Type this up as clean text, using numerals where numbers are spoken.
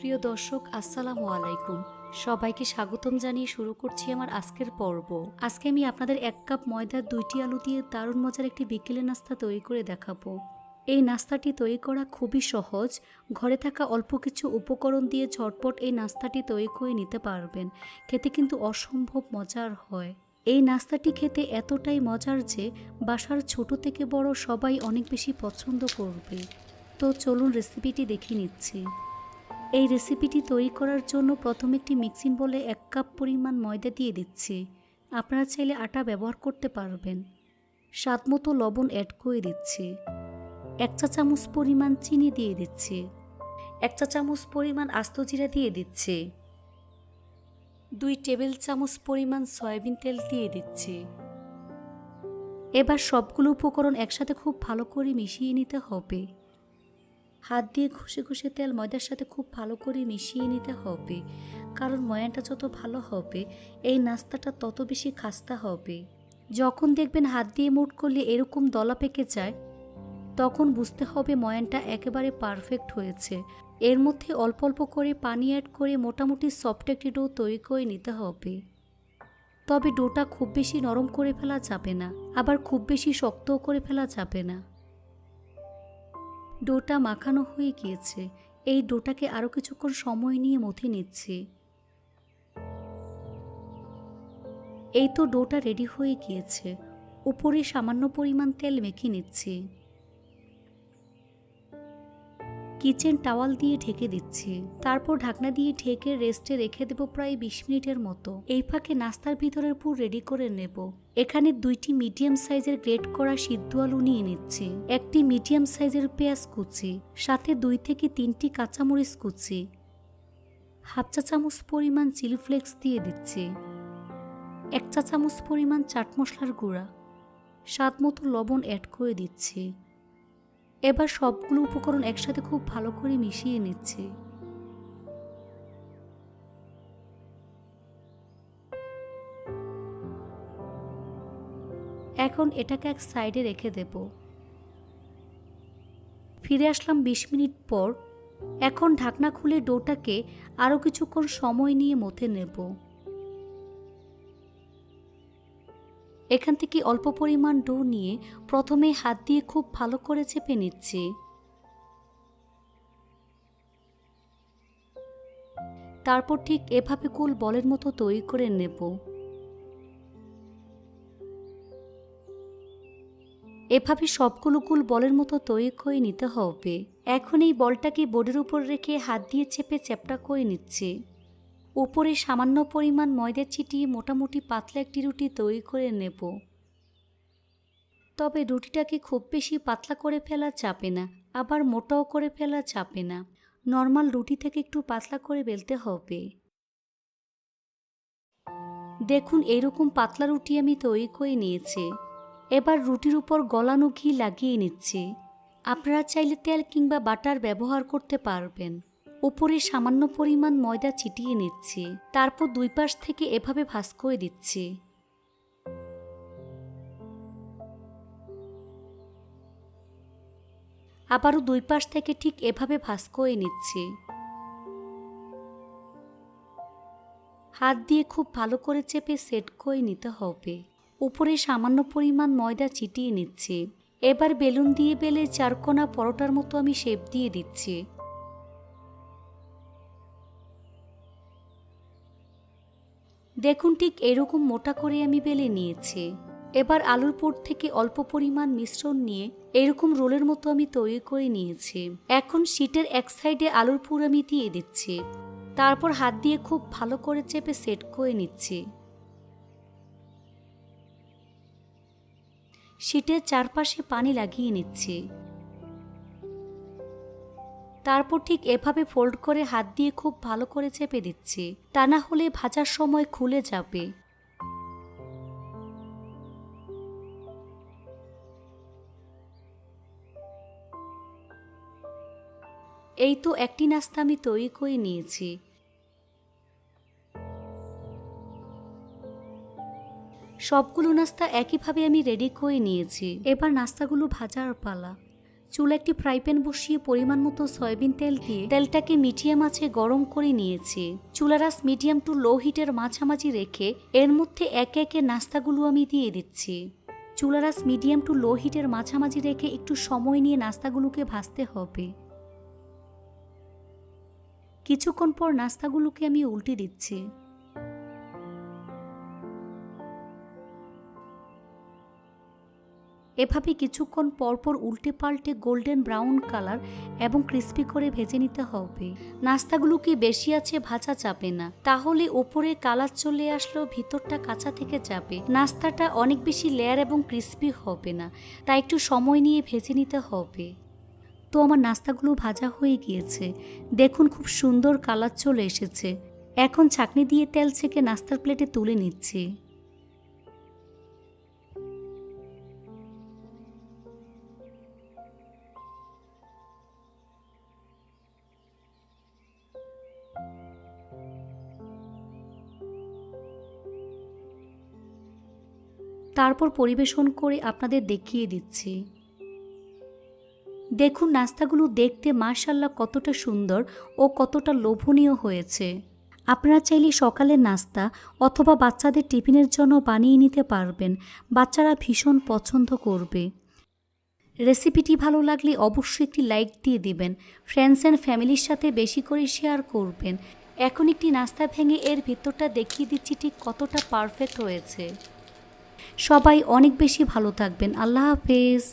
প্রিয় দর্শক, আসসালামু আলাইকুম। সবাইকে স্বাগতম জানিয়ে শুরু করছি আমার আজকের পর্ব। আজকে আমি আপনাদের 1 কাপ ময়দার 2টি আলু দিয়ে দারুণ মজার একটি বিকেলের নাস্তা তৈরি করে দেখাবো। এই নাস্তাটি তৈরি করা খুবই সহজ। ঘরে থাকা অল্প কিছু উপকরণ দিয়ে ঝটপট এই নাস্তাটি তৈরি করে নিতে পারবেন। খেতে কিন্তু অসম্ভব মজার হয়। এই নাস্তাটি খেতে এতটাই মজার যে বাসার ছোট থেকে বড় সবাই অনেক বেশি পছন্দ করবে। তো চলুন রেসিপিটি দেখে নিচ্ছি। এই রেসিপিটি তৈরি করার জন্য প্রথমে একটি মিক্সিং বোলে 1 কাপ পরিমাণ ময়দা দিয়ে দিচ্ছি। আপনারা চাইলে আটা ব্যবহার করতে পারবেন। স্বাদমতো লবণ অ্যাড করে দিচ্ছি। 1 চা চামচ পরিমাণ চিনি দিয়ে দিচ্ছি। 1 চা চামচ পরিমাণ আস্ত জিরা দিয়ে দিচ্ছি। 2 টেবিল চামচ পরিমাণ সয়াবিন তেল দিয়ে দিচ্ছি। এবার সবগুলো উপকরণ একসাথে খুব ভালো করে মিশিয়ে নিতে হবে। হাত দিয়ে ঘষে ঘষে তেল ময়দার সাথে খুব ভালো করে মিশিয়ে নিতে হবে, কারণ ময়ানটা যত ভালো হবে এই নাস্তাটা তত বেশি খাস্তা হবে। যখন দেখবেন হাত দিয়ে মুঠ করলে এরকম দলা পেকে যায়, তখন বুঝতে হবে ময়ানটা একেবারে পারফেক্ট হয়েছে। এর মধ্যে অল্প অল্প করে পানি অ্যাড করে মোটামুটি সফট একটি ডো তৈরি করে নিতে হবে। তবে ডোটা খুব বেশি নরম করে ফেলা যাবে না, আবার খুব বেশি শক্তও করে ফেলা যাবে না। ডোটা মাখানো হয়ে গিয়েছে। এই ডোটাকে আরও কিছুক্ষণ সময় নিয়ে মথে নিচ্ছি। এই তো ডোটা রেডি হয়ে গিয়েছে। উপরে সামান্য পরিমাণ তেল মেখে নিচ্ছি। কিচেন টাওয়াল দিয়ে ঢেকে দিচ্ছি। তারপর ঢাকনা দিয়ে ঢেকে রেস্টে রেখে দেব প্রায় 20 মিনিটের মতো। এই ফাঁকে নাস্তার ভিতরের পুর রেডি করে নেব। এখানে 2টি মিডিয়াম সাইজের গ্রেট করা সিদ্ধ আলু নিয়ে নিচ্ছি, 1টি মিডিয়াম সাইজের পেঁয়াজ কুচি, সাথে 2 থেকে 3টি কাঁচামরিচ কুচি, 1/2 চা চামচ পরিমাণ চিলি ফ্লেক্স দিয়ে দিচ্ছি, 1 চা চামচ পরিমাণ চাট মশলার গুঁড়া, স্বাদমতো লবণ অ্যাড করে দিচ্ছি। এবার সবগুলো উপকরণ একসাথে খুব ভালো করে মিশিয়ে নিচ্ছি। এখন এটাকে এক সাইডে রেখে দেব। ফিরে আসলাম 20 মিনিট পর। এখন ঢাকনা খুলে ডোটাকে আরও কিছুক্ষণ সময় নিয়ে মথে নেব। এখান থেকে অল্প পরিমাণ ডো নিয়ে প্রথমে হাত দিয়ে খুব ভালো করে চেপে নিচ্ছি। তারপর ঠিক এভাবে গোল বলের মতো তৈরি করে নেব। এভাবে সবগুলো গোল বলের মতো তৈরি করে নিতে হবে। এখন এই বলটাকে বোর্ডের উপর রেখে হাত দিয়ে চেপে চ্যাপটা করে নিচ্ছি। উপরে সামান্য পরিমাণ ময়দা ছিটিয়ে মোটামুটি পাতলা একটি রুটি তৈরি করে নেব। তবে রুটিটাকে খুব বেশি পাতলা করে ফেলা যাবে না, আবার মোটাও করে ফেলা যাবে না। নর্মাল রুটি থেকে একটু পাতলা করে বেলতে হবে। দেখুন, এইরকম পাতলা রুটি আমি তৈরি করে নিয়েছি। এবার রুটির উপর গলানো ঘি লাগিয়ে নিচ্ছি। আপনারা চাইলে তেল কিংবা বাটার ব্যবহার করতে পারবেন। উপরে সামান্য পরিমাণ ময়দা ছিটিয়ে নিচ্ছি। তারপর 2 পাশ থেকে এভাবে ভাঁজ করে দিচ্ছি। আবারও 2 পাশ থেকে ঠিক এভাবে ভাঁজ করে নিচ্ছি। হাত দিয়ে খুব ভালো করে চেপে সেট করে নিতে হবে। উপরে সামান্য পরিমাণ ময়দা ছিটিয়ে নিচ্ছি। এবার বেলুন দিয়ে বেলে চারকোনা পরোটার মতো আমি শেপ দিয়ে দিচ্ছি। দেখুন, ঠিক এরকম মোটা করে আমি বেলে নিয়েছি। এবার আলুর পুর থেকে অল্প পরিমাণ মিশ্রণ নিয়ে এরকম রোলের মতো আমি তৈরি করে নিয়েছি। এখন শীটের এক সাইডে আলুর পুর আমি দিয়ে দিচ্ছি। তারপর হাত দিয়ে খুব ভালো করে চেপে সেট করে নিচ্ছি। শীটের চারপাশে পানি লাগিয়ে নিচ্ছি। তারপর ঠিক এভাবে ফোল্ড করে হাত দিয়ে খুব ভালো করে চেপে দিচ্ছি, তা না হলে ভাজার সময় খুলে যাবে। এই তো একটি নাস্তা আমি তৈরি করে নিয়েছি। সবগুলো নাস্তা একইভাবে আমি রেডি করে নিয়েছি। এবার নাস্তাগুলো ভাজার পালা। চুলা একটি ফ্রাই প্যান বসিয়ে পরিমাণ মতো সয়াবিন তেল দিয়ে তেলটাকে মিডিয়াম আঁচে গরম করে নিয়েছি। চুলার আঁচ মিডিয়াম টু লো হিটের মাঝামাঝি রেখে এর মধ্যে একে একে নাস্তাগুলো আমি দিয়ে দিচ্ছি। চুলার আঁচ মিডিয়াম টু লো হিটের মাঝামাঝি রেখে একটু সময় নিয়ে নাস্তাগুলোকে ভাজতে হবে। কিছুক্ষণ পর নাস্তাগুলোকে আমি উল্টে দিচ্ছি। এভাবে কিছুক্ষণ পরপর উল্টে পাল্টে গোল্ডেন ব্রাউন কালার এবং ক্রিস্পি করে ভেজে নিতে হবে। নাস্তাগুলোকে বেশি আছে ভাজা যাবে না, তাহলে ওপরে কালার চলে আসলেও ভিতরটা কাঁচা থেকে যাবে। নাস্তাটা অনেক বেশি লেয়ার এবং ক্রিস্পি হবে না, তাই একটু সময় নিয়ে ভেজে নিতে হবে। তো আমার নাস্তাগুলো ভাজা হয়ে গিয়েছে, দেখুন খুব সুন্দর কালার চলে এসেছে। এখন ছাঁকনি দিয়ে তেল ছেঁকে নাস্তার প্লেটে তুলে নিচ্ছি। তারপর পরিবেশন করে আপনাদের দেখিয়ে দিচ্ছি। দেখুন নাস্তাগুলো দেখতে মাশাআল্লাহ কতটা সুন্দর ও কতটা লোভনীয় হয়েছে। আপনারা চাইলে সকালের নাস্তা অথবা বাচ্চাদের টিফিনের জন্য বানিয়ে নিতে পারবেন, বাচ্চারা ভীষণ পছন্দ করবে। রেসিপিটি ভালো লাগলে অবশ্যই একটি লাইক দিয়ে দিবেন, ফ্রেন্ডস অ্যান্ড ফ্যামিলির সাথে বেশি করে শেয়ার করবেন। এখন একটি নাস্তা ভেঙে এর ভিতরটা দেখিয়ে দিচ্ছি ঠিক কতটা পারফেক্ট হয়েছে। সবাই অনেক বেশি ভালো থাকবেন। আল্লাহ হাফেজ।